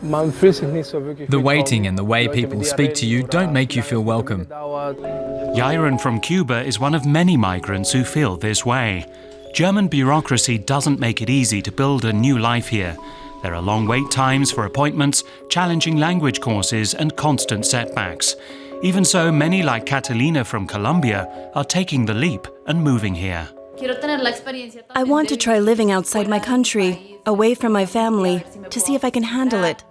The waiting and the way people speak to you don't make you feel welcome. Yairan from Cuba is one of many migrants who feel this way. German bureaucracy doesn't make it easy to build a new life here. There are long wait times for appointments, challenging language courses and constant setbacks. Even so, many like Catalina from Colombia are taking the leap and moving here. I want to try living outside my country, away from my family, to see if I can handle it.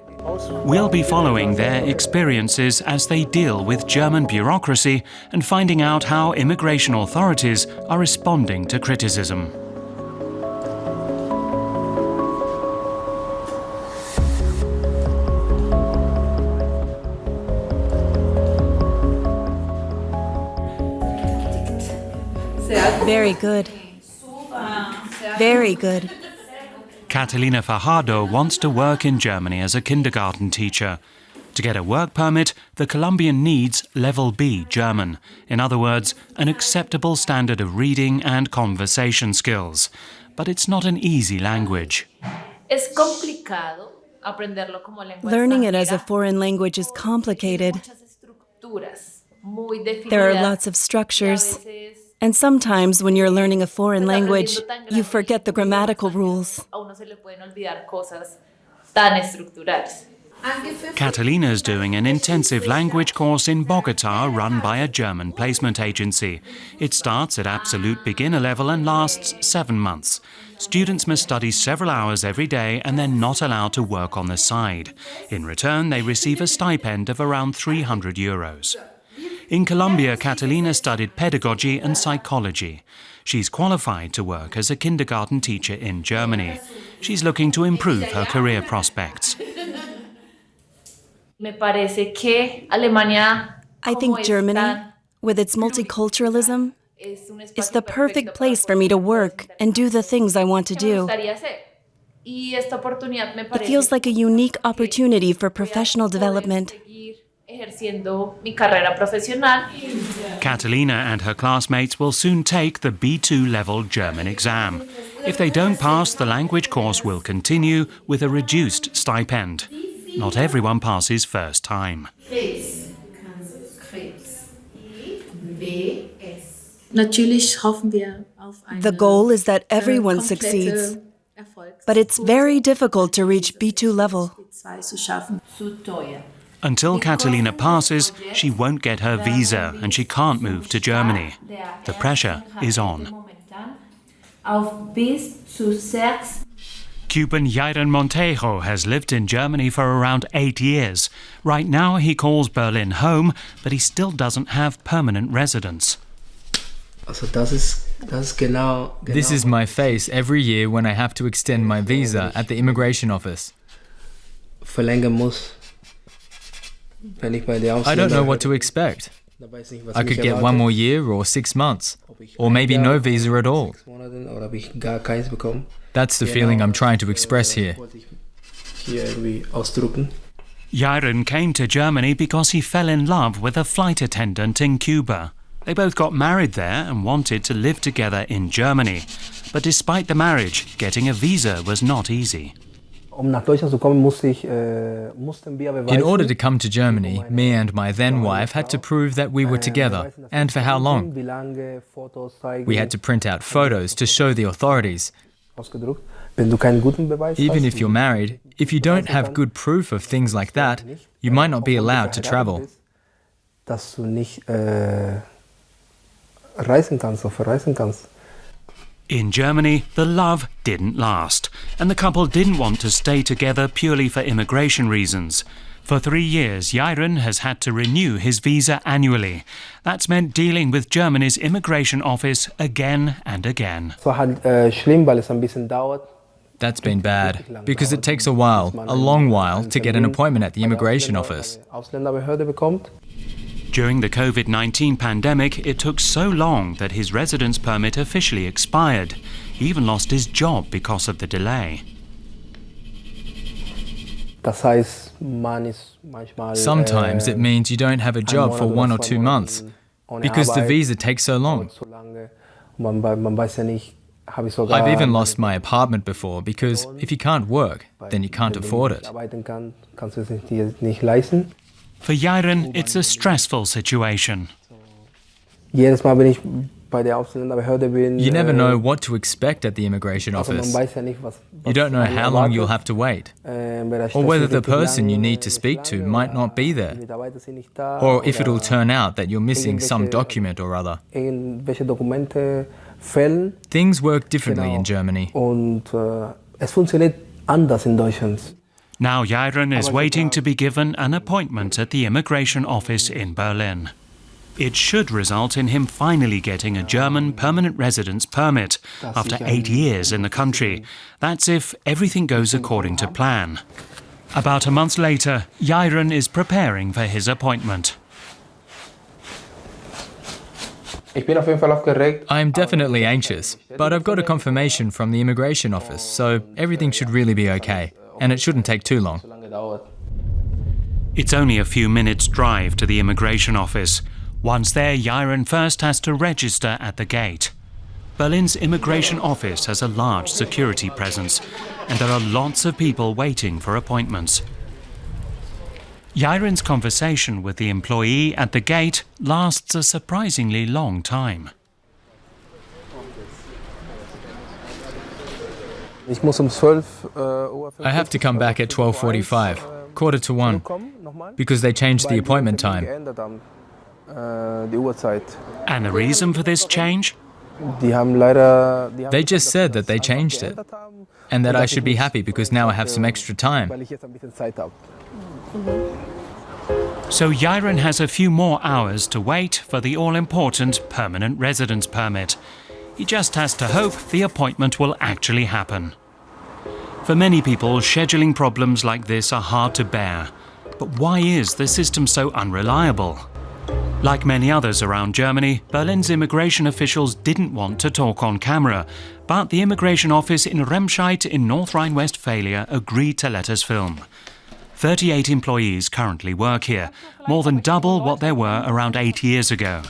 We'll be following their experiences as they deal with German bureaucracy and finding out how immigration authorities are responding to criticism. Very good. Very good. Catalina Fajardo wants to work in Germany as a kindergarten teacher. To get a work permit, the Colombian needs Level B German. In other words, an acceptable standard of reading and conversation skills. But it's not an easy language. Learning it as a foreign language is complicated. There are lots of structures. And sometimes when you're learning a foreign language, you forget the grammatical rules. Catalina's doing an intensive language course in Bogota run by a German placement agency. It starts at absolute beginner level and lasts 7 months. Students must study several hours every day and they're not allowed to work on the side. In return, they receive a stipend of around €300. In Colombia, Catalina studied pedagogy and psychology. She's qualified to work as a kindergarten teacher in Germany. She's looking to improve her career prospects. I think Germany, with its multiculturalism, is the perfect place for me to work and do the things I want to do. It feels like a unique opportunity for professional development. Catalina and her classmates will soon take the B2 level German exam. If they don't pass, the language course will continue with a reduced stipend. Not everyone passes first time. The goal is that everyone succeeds, but it's very difficult to reach B2 level. Until Catalina passes, she won't get her visa and she can't move to Germany. The pressure is on. Cuban Yairan Montejo has lived in Germany for around 8 years. Right now he calls Berlin home, but he still doesn't have permanent residence. This is my face every year when I have to extend my visa at the immigration office. I don't know what to expect. I could get 1 more year or 6 months, or maybe no visa at all. That's the feeling I'm trying to express here. Yairan came to Germany because he fell in love with a flight attendant in Cuba. They both got married there and wanted to live together in Germany. But despite the marriage, getting a visa was not easy. In order to come to Germany, me and my then wife had to prove that we were together, and for how long. We had to print out photos to show the authorities. Even if you're married, if you don't have good proof of things like that, you might not be allowed to travel. In Germany, the love didn't last, and the couple didn't want to stay together purely for immigration reasons. For 3 years, Yairan has had to renew his visa annually. That's meant dealing with Germany's immigration office again and again. That's been bad, because it takes a while, a long while, to get an appointment at the immigration office. During the COVID-19 pandemic, it took so long that his residence permit officially expired. He even lost his job because of the delay. Sometimes it means you don't have a job for 1 or 2 months, because the visa takes so long. I've even lost my apartment before because if you can't work, then you can't afford it. For Yairan, it's a stressful situation. You never know what to expect at the immigration office. You don't know how long you'll have to wait, or whether the person you need to speak to might not be there, or if it'll turn out that you're missing some document or other. Things work differently in Germany. Now Yairan is waiting to be given an appointment at the immigration office in Berlin. It should result in him finally getting a German permanent residence permit after 8 years in the country. That's if everything goes according to plan. About a month later, Yairan is preparing for his appointment. I'm definitely anxious, but I've got a confirmation from the immigration office, so everything should really be okay, and it shouldn't take too long. It's only a few minutes' drive to the immigration office. Once there, Yairan first has to register at the gate. Berlin's immigration office has a large security presence, and there are lots of people waiting for appointments. Yairan's conversation with the employee at the gate lasts a surprisingly long time. I have to come back at 12:45, 1:45, because they changed the appointment time. And the reason for this change? They just said that they changed it, and that I should be happy because now I have some extra time. So Yairan has a few more hours to wait for the all-important permanent residence permit. He just has to hope the appointment will actually happen. For many people, scheduling problems like this are hard to bear. But why is the system so unreliable? Like many others around Germany, Berlin's immigration officials didn't want to talk on camera, but the immigration office in Remscheid in North Rhine-Westphalia agreed to let us film. 38 employees currently work here, more than double what there were around 8 years ago.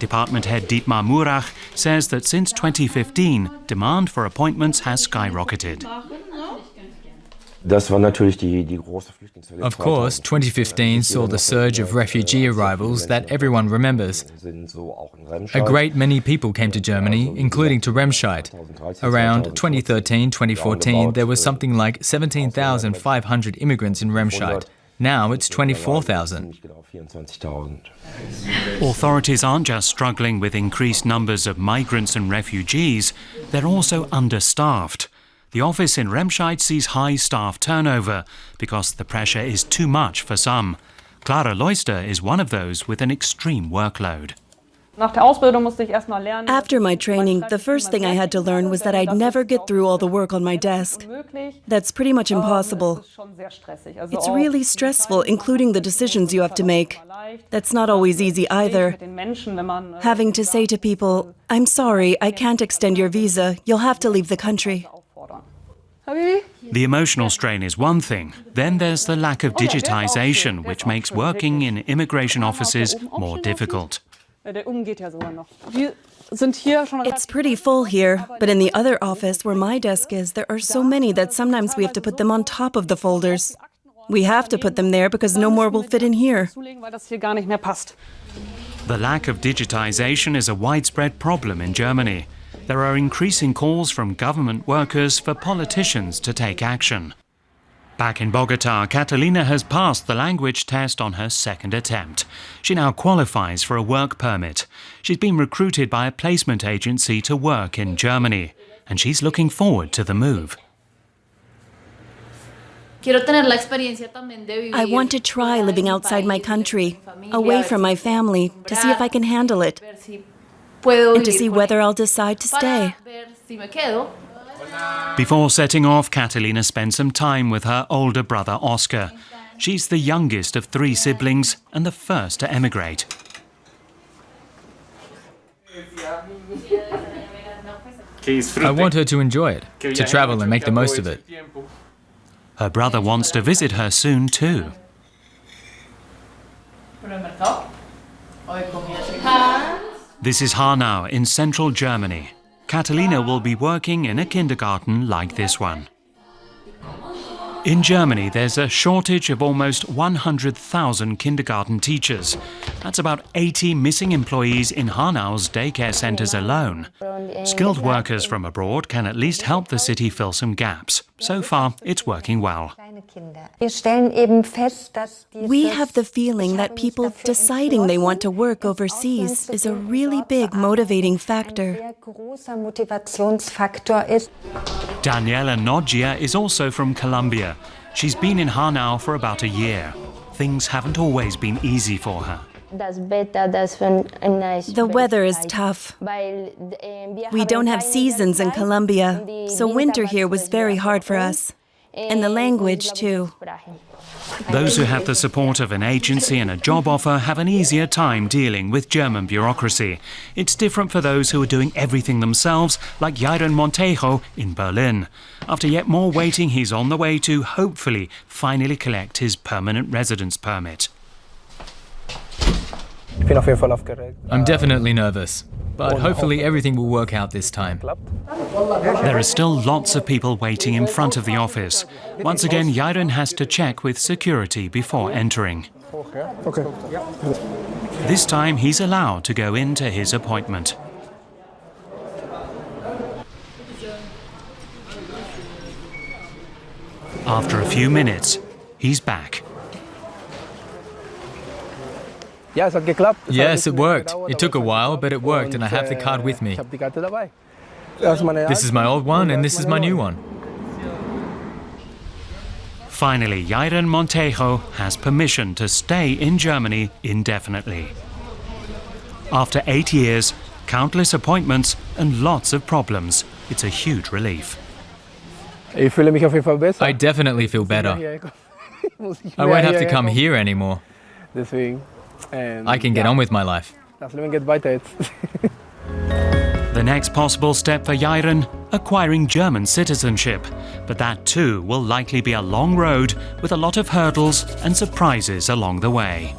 Department head Dietmar Murach says that since 2015, demand for appointments has skyrocketed. Of course, 2015 saw the surge of refugee arrivals that everyone remembers. A great many people came to Germany, including to Remscheid. Around 2013-2014, there was something like 17,500 immigrants in Remscheid. Now it's 24,000. Authorities aren't just struggling with increased numbers of migrants and refugees, they're also understaffed. The office in Remscheid sees high staff turnover because the pressure is too much for some. Clara Leuster is one of those with an extreme workload. After my training, the first thing I had to learn was that I'd never get through all the work on my desk. That's pretty much impossible. It's really stressful, including the decisions you have to make. That's not always easy either. Having to say to people, "I'm sorry, I can't extend your visa. You'll have to leave the country." The emotional strain is one thing. Then there's the lack of digitization, which makes working in immigration offices more difficult. It's pretty full here, but in the other office where my desk is, there are so many that sometimes we have to put them on top of the folders. We have to put them there because no more will fit in here. The lack of digitization is a widespread problem in Germany. There are increasing calls from government workers for politicians to take action. Back in Bogota, Catalina has passed the language test on her second attempt. She now qualifies for a work permit. She's been recruited by a placement agency to work in Germany, and she's looking forward to the move. I want to try living outside my country, away from my family, to see if I can handle it, and to see whether I'll decide to stay. Before setting off, Catalina spent some time with her older brother Oscar. She's the youngest of 3 siblings and the first to emigrate. I want her to enjoy it, to travel and make the most of it. Her brother wants to visit her soon too. This is Hanau in central Germany. Catalina will be working in a kindergarten like this one. In Germany, there's a shortage of almost 100,000 kindergarten teachers. That's about 80 missing employees in Hanau's daycare centers alone. Skilled workers from abroad can at least help the city fill some gaps. So far, it's working well. We have the feeling that people deciding they want to work overseas is a really big motivating factor. Daniela Noggia is also from Colombia. She's been in Hanau for about a year. Things haven't always been easy for her. The weather is tough. We don't have seasons in Colombia, so winter here was very hard for us. And the language, too. Those who have the support of an agency and a job offer have an easier time dealing with German bureaucracy. It's different for those who are doing everything themselves, like Yairan Montejo in Berlin. After yet more waiting, he's on the way to, hopefully, finally collect his permanent residence permit. I'm definitely nervous, but hopefully everything will work out this time. There are still lots of people waiting in front of the office. Once again, Yairan has to check with security before entering. This time, he's allowed to go into his appointment. After a few minutes, he's back. Yes, it worked. It took a while, but it worked, and I have the card with me. This is my old one, and this is my new one. Finally, Yairan Montejo has permission to stay in Germany indefinitely. After 8 years, countless appointments, and lots of problems, it's a huge relief. I definitely feel better. I won't have to come here anymore. I can get on with my life. The next possible step for Yairan, acquiring German citizenship. But that too will likely be a long road with a lot of hurdles and surprises along the way.